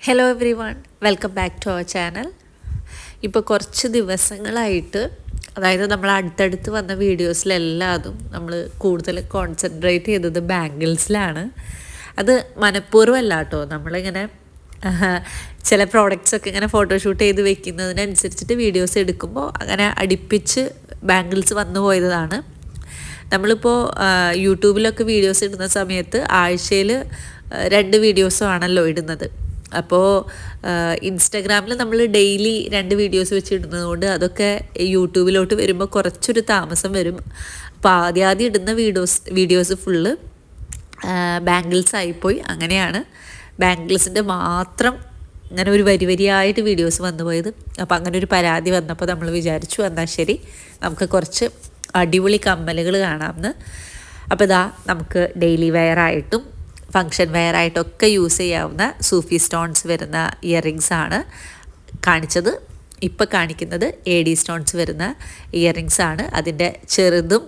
Hello everyone, welcome back to our channel. ഇപ്പോൾ കുറച്ച് ദിവസങ്ങളായിട്ട്, അതായത് നമ്മൾ അടുത്തടുത്ത് വന്ന വീഡിയോസിലെല്ലാതും നമ്മൾ കൂടുതൽ കോൺസെൻട്രേറ്റ് ചെയ്തത് ബാംഗിൾസിലാണ്. അത് മനഃപൂർവ്വമല്ല കേട്ടോ. നമ്മളിങ്ങനെ ചില പ്രോഡക്റ്റ്സൊക്കെ ഇങ്ങനെ ഫോട്ടോഷൂട്ട് ചെയ്ത് വെക്കുന്നതിനനുസരിച്ചിട്ട് വീഡിയോസ് എടുക്കുമ്പോൾ അങ്ങനെ അടുപ്പിച്ച് ബാംഗിൾസ് വന്നു പോയതാണ്. നമ്മളിപ്പോൾ യൂട്യൂബിലൊക്കെ വീഡിയോസ് ഇടുന്ന സമയത്ത് ആഴ്ചയിൽ 2 വീഡിയോസും ആണല്ലോ ഇടുന്നത്. അപ്പോൾ ഇൻസ്റ്റഗ്രാമിൽ നമ്മൾ ഡെയിലി 2 വീഡിയോസ് വെച്ച് ഇടുന്നത് കൊണ്ട് അതൊക്കെ യൂട്യൂബിലോട്ട് വരുമ്പോൾ കുറച്ചൊരു താമസം വരും. അപ്പോൾ ആദ്യം ഇടുന്ന വീഡിയോസ് ഫുള്ള് ബാംഗിൾസ് ആയിപ്പോയി. അങ്ങനെയാണ് ബാംഗിൾസിൻ്റെ മാത്രം അങ്ങനെ ഒരു വരിയായിട്ട് വീഡിയോസ് വന്നു പോയത്. അപ്പോൾ അങ്ങനെ ഒരു പരാതി വന്നപ്പോൾ നമ്മൾ വിചാരിച്ചു എന്നാൽ ശരി, നമുക്ക് കുറച്ച് അടിപൊളി കമ്മലുകൾ കാണാമെന്ന്. അപ്പോൾ ഇതാ നമുക്ക് ഡെയിലി വെയറായിട്ടും ഫങ്ഷൻ വെയറായിട്ടൊക്കെ യൂസ് ചെയ്യാവുന്ന സൂഫി സ്റ്റോൺസ് വരുന്ന ഇയറിങ്സ് ആണ് കാണിച്ചത്. ഇപ്പോൾ കാണിക്കുന്നത് AD സ്റ്റോൺസ് വരുന്ന ഇയറിങ്സ് ആണ്. അതിൻ്റെ ചെറുതും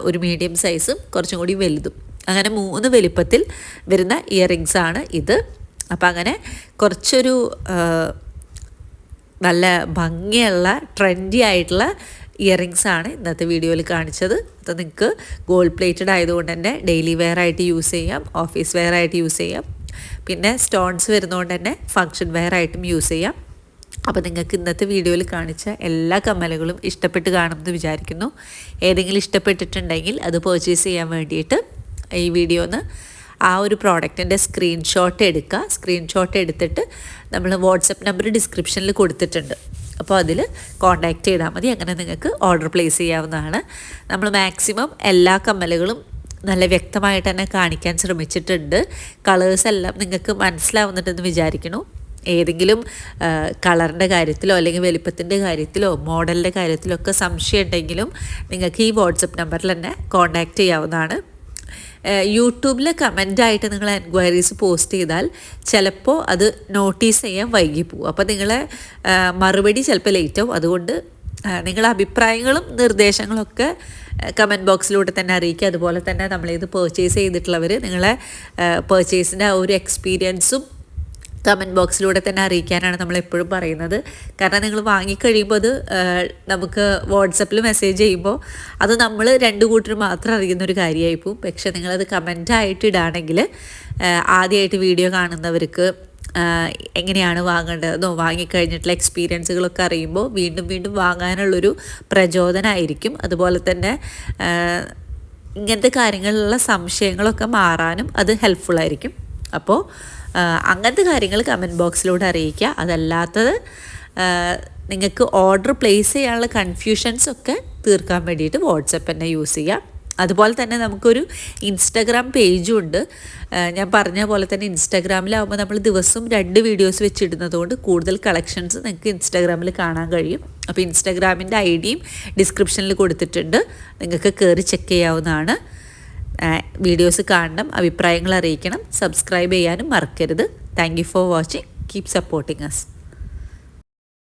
ഒരു മീഡിയം സൈസും കുറച്ചും കൂടി വലുതും, അങ്ങനെ 3 വലിപ്പത്തിൽ വരുന്ന ഇയറിങ്സ് ആണ് ഇത്. അപ്പം അങ്ങനെ കുറച്ചൊരു നല്ല ഭംഗിയുള്ള ട്രെൻഡി ആയിട്ടുള്ള ഇയറിങ്സ് ആണ് ഇന്നത്തെ വീഡിയോയിൽ കാണിച്ചത്. അത് നിങ്ങൾക്ക് ഗോൾഡ് പ്ലേറ്റഡ് ആയതുകൊണ്ട് തന്നെ ഡെയിലി വെയർ ആയിട്ട് യൂസ് ചെയ്യാം, ഓഫീസ് വെയർ ആയിട്ട് യൂസ് ചെയ്യാം, പിന്നെ സ്റ്റോൺസ് വരുന്നതുകൊണ്ട് തന്നെ ഫങ്ഷൻ വെയർ ആയിട്ടും യൂസ് ചെയ്യാം. അപ്പോൾ നിങ്ങൾക്ക് ഇന്നത്തെ വീഡിയോയിൽ കാണിച്ച എല്ലാ കമ്മലുകളും ഇഷ്ടപ്പെട്ട് കാണുമെന്ന് വിചാരിക്കുന്നു. ഏതെങ്കിലും ഇഷ്ടപ്പെട്ടിട്ടുണ്ടെങ്കിൽ അത് പർച്ചേസ് ചെയ്യാൻ വേണ്ടിയിട്ട് ഈ വീഡിയോന്ന് ആ ഒരു പ്രോഡക്റ്റിൻ്റെ സ്ക്രീൻഷോട്ട് എടുക്കുക. സ്ക്രീൻഷോട്ട് എടുത്തിട്ട് നമ്മൾ വാട്സപ്പ് നമ്പർ ഡിസ്ക്രിപ്ഷനിൽ കൊടുത്തിട്ടുണ്ട്. അപ്പോൾ അതിൽ കോൺടാക്റ്റ് ചെയ്താൽ മതി. അങ്ങനെ നിങ്ങൾക്ക് ഓർഡർ പ്ലേസ് ചെയ്യാവുന്നതാണ്. നമ്മൾ മാക്സിമം എല്ലാ കമ്മലുകളും നല്ല വ്യക്തമായിട്ട് തന്നെ കാണിക്കാൻ ശ്രമിച്ചിട്ടുണ്ട്. കളേഴ്സ് എല്ലാം നിങ്ങൾക്ക് മനസ്സിലാവുന്നുണ്ടെന്ന് വിചാരിക്കുന്നു. ഏതെങ്കിലും കളറിൻ്റെ കാര്യത്തിലോ അല്ലെങ്കിൽ വലിപ്പത്തിൻ്റെ കാര്യത്തിലോ മോഡലിൻ്റെ കാര്യത്തിലോ ഒക്കെ സംശയം ഉണ്ടെങ്കിലും നിങ്ങൾക്ക് ഈ വാട്സപ്പ് നമ്പറിൽ തന്നെ കോൺടാക്റ്റ് ചെയ്യാവുന്നതാണ്. യൂട്യൂബിൽ കമൻ്റായിട്ട് നിങ്ങൾ എൻക്വയറീസ് പോസ്റ്റ് ചെയ്താൽ ചിലപ്പോൾ അത് നോട്ടീസ് ചെയ്യാൻ വൈകിപ്പോവും. അപ്പോൾ നിങ്ങളെ മറുപടി ചിലപ്പോൾ ലേറ്റ് ആവും. അതുകൊണ്ട് നിങ്ങളുടെ അഭിപ്രായങ്ങളും നിർദ്ദേശങ്ങളൊക്കെ കമൻറ്റ് ബോക്സിലൂടെ തന്നെ അറിയിക്കുക. അതുപോലെ തന്നെ നമ്മളിത് പർച്ചേസ് ചെയ്തിട്ടുള്ളവർ നിങ്ങളെ പർച്ചേസിൻ്റെ ആ ഒരു എക്സ്പീരിയൻസും കമൻറ്റ് ബോക്സിലൂടെ തന്നെ അറിയിക്കാനാണ് നമ്മളെപ്പോഴും പറയുന്നത്. കാരണം നിങ്ങൾ വാങ്ങിക്കഴിയുമ്പോൾ അത് നമുക്ക് വാട്സപ്പിൽ മെസ്സേജ് ചെയ്യുമ്പോൾ അത് നമ്മൾ 2 കൂട്ടർ മാത്രം അറിയുന്നൊരു കാര്യമായിപ്പോവും. പക്ഷേ നിങ്ങളത് കമൻ്റായിട്ട് ഇടുകയാണെങ്കിൽ ആദ്യമായിട്ട് വീഡിയോ കാണുന്നവർക്ക് എങ്ങനെയാണ് വാങ്ങേണ്ടതെന്നോ വാങ്ങിക്കഴിഞ്ഞിട്ടുള്ള എക്സ്പീരിയൻസുകളൊക്കെ അറിയുമ്പോൾ വീണ്ടും വാങ്ങാനുള്ളൊരു പ്രചോദനമായിരിക്കും. അതുപോലെ തന്നെ ഇങ്ങനത്തെ കാര്യങ്ങളിലുള്ള സംശയങ്ങളൊക്കെ മാറാനും അത് ഹെൽപ്ഫുള്ളായിരിക്കും. അപ്പോൾ അങ്ങനത്തെ കാര്യങ്ങൾ കമൻറ്റ് ബോക്സിലൂടെ അറിയിക്കുക. അതല്ലാത്തത് നിങ്ങൾക്ക് ഓർഡർ പ്ലേസ് ചെയ്യാനുള്ള കൺഫ്യൂഷൻസൊക്കെ തീർക്കാൻ വേണ്ടിയിട്ട് വാട്സപ്പ് തന്നെ യൂസ് ചെയ്യാം. അതുപോലെ തന്നെ നമുക്കൊരു ഇൻസ്റ്റഗ്രാം പേജും ഉണ്ട്. ഞാൻ പറഞ്ഞ പോലെ തന്നെ ഇൻസ്റ്റഗ്രാമിലാവുമ്പോൾ നമ്മൾ ദിവസവും 2 വീഡിയോസ് വെച്ചിടുന്നതുകൊണ്ട് കൂടുതൽ കളക്ഷൻസ് നിങ്ങൾക്ക് ഇൻസ്റ്റഗ്രാമിൽ കാണാൻ കഴിയും. അപ്പോൾ ഇൻസ്റ്റഗ്രാമിൻ്റെ ഐഡിയും ഡിസ്ക്രിപ്ഷനിൽ കൊടുത്തിട്ടുണ്ട്, നിങ്ങൾക്ക് കയറി ചെക്ക് ചെയ്യാവുന്നതാണ്. വീഡിയോസ് കാണണം, അഭിപ്രായങ്ങൾ അറിയിക്കണം, സബ്സ്ക്രൈബ് ചെയ്യാനും മറക്കരുത്. Thank you for watching. Keep supporting us.